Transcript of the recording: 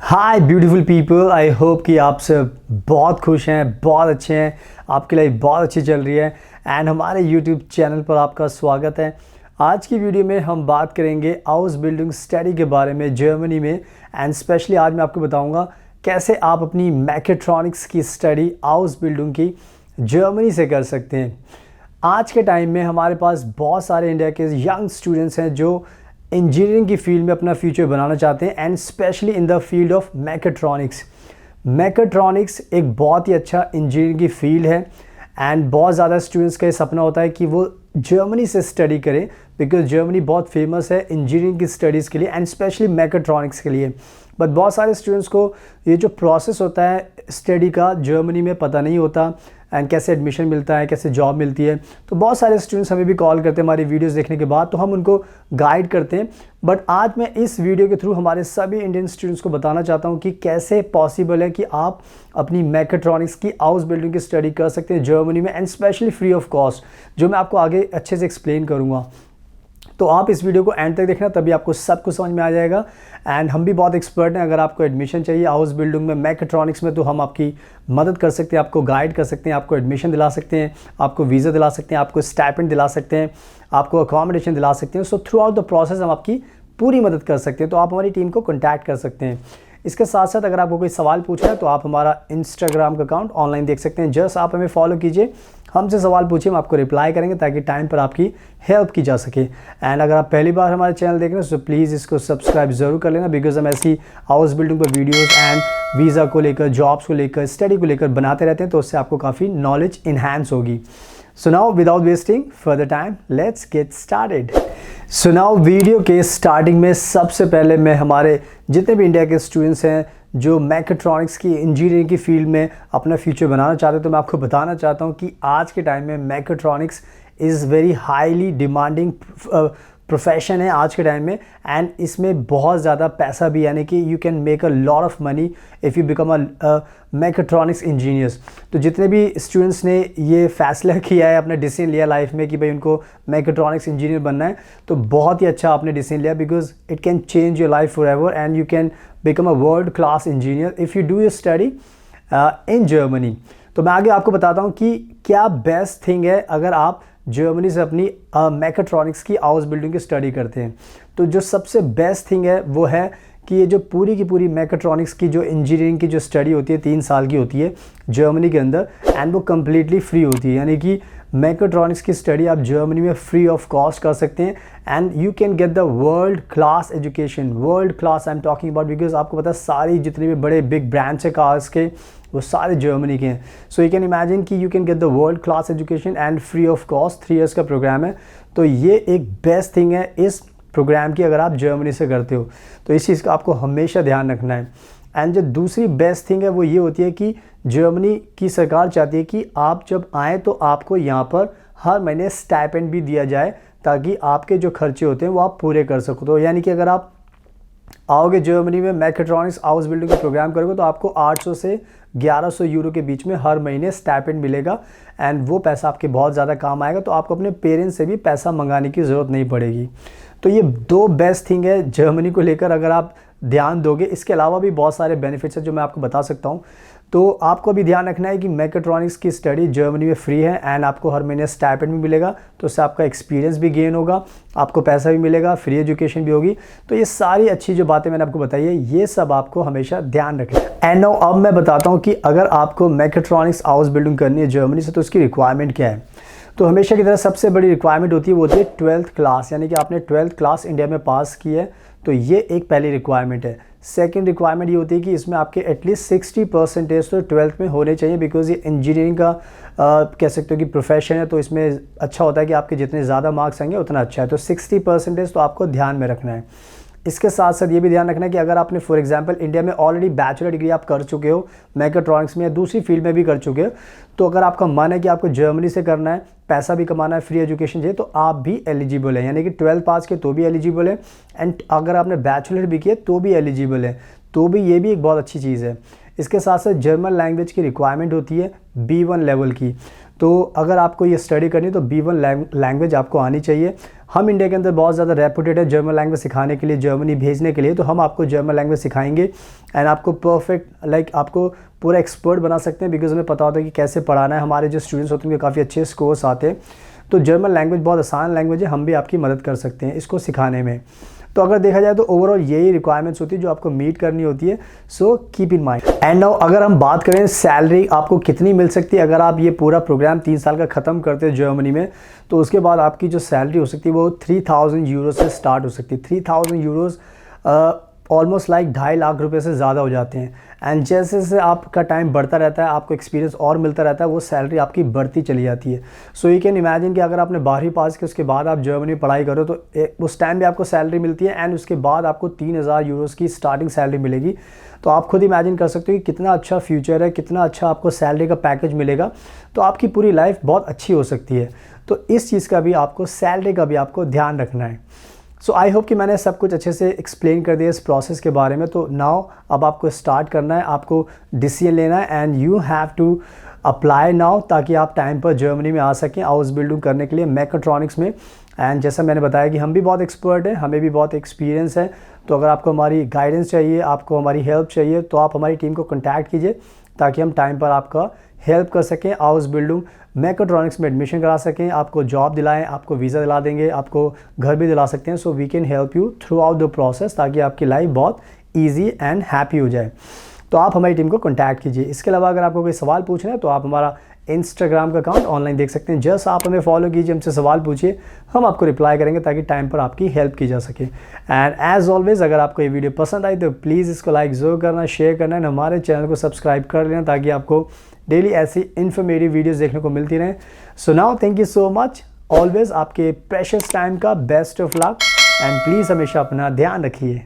Hi beautiful people, I hope कि आप सब बहुत खुश हैं, बहुत अच्छे हैं, आपकी लाइफ बहुत अच्छी चल रही है एंड हमारे यूट्यूब चैनल पर आपका स्वागत है। आज की वीडियो में हम बात करेंगे हाउस बिल्डिंग स्टडी के बारे में जर्मनी में एंड स्पेशली आज मैं आपको बताऊंगा कैसे आप अपनी मैकेट्रॉनिक्स की स्टडी हाउस बिल्डिंग की जर्मनी से कर सकते हैं। आज के टाइम में हमारे पास बहुत सारे इंडिया के यंग स्टूडेंट्स हैं जो इंजीनियरिंग की फील्ड में अपना फ्यूचर बनाना चाहते हैं and specially in the field of mechatronics. Mechatronics एक बहुत ही अच्छा इंजीनियरिंग की फील्ड है एंड बहुत ज़्यादा स्टूडेंट्स का ये सपना होता है कि वो जर्मनी से स्टडी करें बिकॉज जर्मनी बहुत फेमस है इंजीनियरिंग की स्टडीज़ के लिए एंड स्पेशली मैकेट्रॉनिक्स के लिए। बट बहुत सारे स्टूडेंट्स को ये जो प्रोसेस होता है स्टडी का जर्मनी में पता नहीं होता एंड कैसे एडमिशन मिलता है, कैसे जॉब मिलती है। तो बहुत सारे स्टूडेंट्स हमें भी कॉल करते हैं हमारी वीडियोस देखने के बाद, तो हम उनको गाइड करते हैं। बट आज मैं इस वीडियो के थ्रू हमारे सभी इंडियन स्टूडेंट्स को बताना चाहता हूं कि कैसे पॉसिबल है कि आप अपनी मैकेट्रॉनिक्स की हाउस बिल्डिंग की स्टडी कर सकते हैं जर्मनी में and specially free of cost, जो मैं आपको आगे अच्छे से एक्सप्लेन करूँगा। तो आप इस वीडियो को एंड तक देखना, तभी आपको सब कुछ समझ में आ जाएगा। एंड हम भी बहुत एक्सपर्ट हैं, अगर आपको एडमिशन चाहिए हाउस बिल्डिंग में मैकेट्रॉनिक्स में तो हम आपकी मदद कर सकते हैं, आपको गाइड कर सकते हैं, आपको एडमिशन दिला सकते हैं, आपको वीज़ा दिला सकते हैं, आपको स्टाइपेंड दिला सकते हैं, आपको अकोमोडेशन दिला सकते हैं। So through out the process हम आपकी पूरी मदद कर सकते हैं। तो आप हमारी टीम को कॉन्टैक्ट कर सकते हैं। इसके साथ साथ अगर आपको कोई सवाल पूछना है तो आप हमारा इंस्टाग्राम का अकाउंट ऑनलाइन देख सकते हैं। जस्ट आप हमें फॉलो कीजिए, हमसे सवाल पूछिए, हम आपको रिप्लाई करेंगे ताकि टाइम पर आपकी हेल्प की जा सके। एंड अगर आप पहली बार हमारे चैनल देख रहे हैं तो प्लीज़ इसको सब्सक्राइब ज़रूर कर लेना बिकॉज हम ऐसी हाउस बिल्डिंग पर वीडियोस एंड वीज़ा को लेकर, जॉब्स को लेकर, स्टडी को लेकर बनाते रहते हैं, तो उससे आपको काफ़ी नॉलेज इन्हांस होगी। So now without wasting further time let's get started. So now video के स्टार्टिंग में सबसे पहले मैं हमारे जितने भी इंडिया के स्टूडेंट्स हैं जो मैकेट्रॉनिक्स की इंजीनियरिंग की फील्ड में अपना फ्यूचर बनाना चाहते हैं, तो मैं आपको बताना चाहता हूं कि आज के टाइम में mechatronics is very highly demanding profession है आज के टाइम में एंड इसमें बहुत ज़्यादा पैसा भी, यानी कि you can make a lot of money if you become a mechatronics engineers. तो जितने भी स्टूडेंट्स ने ये फैसला किया है, अपना डिसीजन लिया लाइफ में कि भाई उनको मैकेट्रॉनिक्स इंजीनियर बनना है, तो बहुत ही अच्छा आपने डिसीजन लिया because it can change your life forever and you can become a world class engineer if you do your study in Germany. तो मैं आगे आपको बताता हूँ कि क्या बेस्ट थिंग है अगर आप जर्मनी से अपनी मैकेट्रॉनिक्स की हाउस बिल्डिंग की स्टडी करते हैं। तो जो सबसे बेस्ट थिंग है वो है कि ये जो पूरी की पूरी मैकेट्रॉनिक्स की जो इंजीनियरिंग की जो स्टडी होती है 3 साल की होती है जर्मनी के अंदर एंड वो कम्प्लीटली फ्री होती है, यानी कि मैकेट्रॉनिक्स की स्टडी आप जर्मनी में फ्री ऑफ कॉस्ट कर सकते हैं and you can get the world class education. World class I am talking about because आपको पता है सारी जितने भी बड़े बिग ब्रांड्स है कार्स के वो सारे जर्मनी के हैं। सो यू कैन इमेजिन कि you can get the world class education and free of cost. 3 years का प्रोग्राम है, तो ये एक बेस्ट थिंग है इस प्रोग्राम की अगर आप जर्मनी से करते हो, तो इस चीज़ का आपको हमेशा ध्यान रखना है। एंड जो दूसरी बेस्ट थिंग है वो ये होती है कि जर्मनी की सरकार चाहती है कि आप जब आएँ तो आपको यहाँ पर हर महीने स्टाइपेंड भी दिया जाए ताकि आपके जो खर्चे होते हैं वो आप पूरे कर सको। तो यानी कि अगर आप आओगे जर्मनी में मैकेट्रॉनिक्स हाउस बिल्डिंग का प्रोग्राम करोगे तो आपको 800 से 1100 यूरो के बीच में हर महीने स्टाइपेंड मिलेगा एंड वो पैसा आपके बहुत ज़्यादा काम आएगा। तो आपको अपने पेरेंट्स से भी पैसा मंगाने की ज़रूरत नहीं पड़ेगी। तो ये 2 बेस्ट थिंग है जर्मनी को लेकर अगर आप ध्यान दोगे। इसके अलावा भी बहुत सारे बेनिफिट्स हैं जो मैं आपको बता सकता हूँ। तो आपको भी ध्यान रखना है कि मैकेट्रॉनिक्स की स्टडी जर्मनी में फ्री है एंड आपको हर महीने स्टाइपेंड भी मिलेगा, तो उससे आपका एक्सपीरियंस भी गेन होगा, आपको पैसा भी मिलेगा, फ्री एजुकेशन भी होगी। तो ये सारी अच्छी जो बातें मैंने आपको बताई है ये सब आपको हमेशा ध्यान रखना है। एंड नाउ अब मैं बताता हूँ कि अगर आपको मैकेट्रॉनिक्स हाउस बिल्डिंग करनी है जर्मनी से तो उसकी रिक्वायरमेंट क्या है। तो हमेशा की तरह सबसे बड़ी रिक्वायरमेंट होती है वो होती है 12th क्लास, यानी कि आपने 12th क्लास इंडिया में पास की है, तो ये एक पहली रिक्वायरमेंट है। सेकंड रिक्वायरमेंट ये होती है कि इसमें आपके एटलीस्ट 60% तो 12th में होने चाहिए बिकॉज ये इंजीनियरिंग का कह सकते हो कि प्रोफेशन है, तो इसमें अच्छा होता है कि आपके जितने ज़्यादा मार्क्स आएंगे उतना अच्छा है। तो 60% तो आपको ध्यान में रखना है। इसके साथ साथ ये भी ध्यान रखना है कि अगर आपने फॉर एग्जांपल इंडिया में ऑलरेडी बैचलर डिग्री आप कर चुके हो मैकेट्रॉनिक्स में या दूसरी फील्ड में भी कर चुके हो, तो अगर आपका मन है कि आपको जर्मनी से करना है, पैसा भी कमाना है, फ्री एजुकेशन चाहिए, तो आप भी एलिजिबल है, यानी कि 12 पास किए तो भी एलिजिबल है एंड अगर आपने बैचलर भी किए तो भी एलिजिबल है। तो भी ये भी एक बहुत अच्छी चीज़ है। इसके साथ साथ जर्मन लैंग्वेज की रिक्वायरमेंट होती है B1 लेवल की। तो अगर आपको ये स्टडी करनी है तो B1 लैंग्वेज आपको आनी चाहिए। हम इंडिया के अंदर बहुत ज़्यादा रेपुटेड है जर्मन लैंग्वेज सिखाने के लिए, जर्मनी भेजने के लिए। तो हम आपको जर्मन लैंग्वेज सिखाएंगे एंड आपको परफेक्ट आपको पूरा एक्सपर्ट बना सकते हैं, बिकॉज हमें पता होता है कि कैसे पढ़ाना है। हमारे जो स्टूडेंट्स होते हैं उनके काफ़ी अच्छे स्कोर्स आते हैं। तो जर्मन लैंग्वेज बहुत आसान लैंग्वेज है, हम भी आपकी मदद कर सकते हैं इसको सिखाने में। तो अगर देखा जाए तो ओवरऑल यही रिक्वायरमेंट्स होती है जो आपको मीट करनी होती है, so keep in mind. And now अगर हम बात करें सैलरी आपको कितनी मिल सकती है अगर आप ये पूरा प्रोग्राम 3 साल का ख़त्म करते हैं जर्मनी में, तो उसके बाद आपकी जो सैलरी हो सकती है वो 3000 यूरो से स्टार्ट हो सकती है। 3000 यूरोज़ ऑलमोस्ट लाइक 2.5 लाख रुपए से ज़्यादा हो जाते हैं। एंड जैसे जैसे आपका टाइम बढ़ता रहता है, आपको एक्सपीरियंस और मिलता रहता है, वो सैलरी आपकी बढ़ती चली जाती है। सो यू कैन इमेजिन कि अगर आपने 12वीं पास की उसके बाद आप जर्मनी में पढ़ाई करो तो उस टाइम भी आपको सैलरी मिलती है एंड उसके बाद आपको 3000 यूरोज़ की स्टार्टिंग सैलरी मिलेगी। तो आप खुद इमेजिन कर सकते हो कि कितना अच्छा फ्यूचर है, कितना अच्छा आपको सैलरी का पैकेज मिलेगा। तो आपकी पूरी लाइफ बहुत अच्छी हो सकती है। तो इस चीज़ का भी आपको, सैलरी का भी आपको ध्यान रखना है। सो आई होप कि मैंने सब कुछ अच्छे से एक्सप्लेन कर दिया इस प्रोसेस के बारे में। तो नाउ अब आपको स्टार्ट करना है, आपको डिसीजन लेना है and you have to apply now, ताकि आप टाइम पर जर्मनी में आ सकें हाउस बिल्डिंग करने के लिए मैकाट्रॉनिक्स में। एंड जैसा मैंने बताया कि हम भी बहुत एक्सपर्ट हैं, हमें भी बहुत एक्सपीरियंस है। तो अगर आपको हमारी गाइडेंस चाहिए, आपको हमारी हेल्प चाहिए, तो आप हमारी टीम को कॉन्टैक्ट कीजिए ताकि हम टाइम पर आपका हेल्प कर सकें, हाउस बिल्डिंग मैकाट्रॉनिक्स में एडमिशन करा सकें, आपको जॉब दिलाएं, आपको वीज़ा दिला देंगे, आपको घर भी दिला सकते हैं। So we can help you throughout the process, ताकि आपकी लाइफ बहुत ईजी एंड हैप्पी हो जाए। तो आप हमारी टीम को कॉन्टैक्ट कीजिए। इसके अलावा अगर आपको कोई सवाल पूछना है तो आप हमारा इंस्टाग्राम का अकाउंट ऑनलाइन देख सकते हैं। जस्ट आप हमें फॉलो कीजिए, हमसे सवाल पूछिए, हम आपको रिप्लाई करेंगे ताकि टाइम पर आपकी हेल्प की जा सके। एंड एज ऑलवेज अगर आपको ये वीडियो पसंद आई तो प्लीज़ इसको लाइक ज़रूर करना, शेयर करना एंड हमारे चैनल को सब्सक्राइब कर लेना ताकि आपको डेली ऐसी इन्फॉर्मेटिव वीडियोस देखने को मिलती रहें। So now thank you so much, always आपके प्रेशियस टाइम का best of luck and please हमेशा अपना ध्यान रखिए।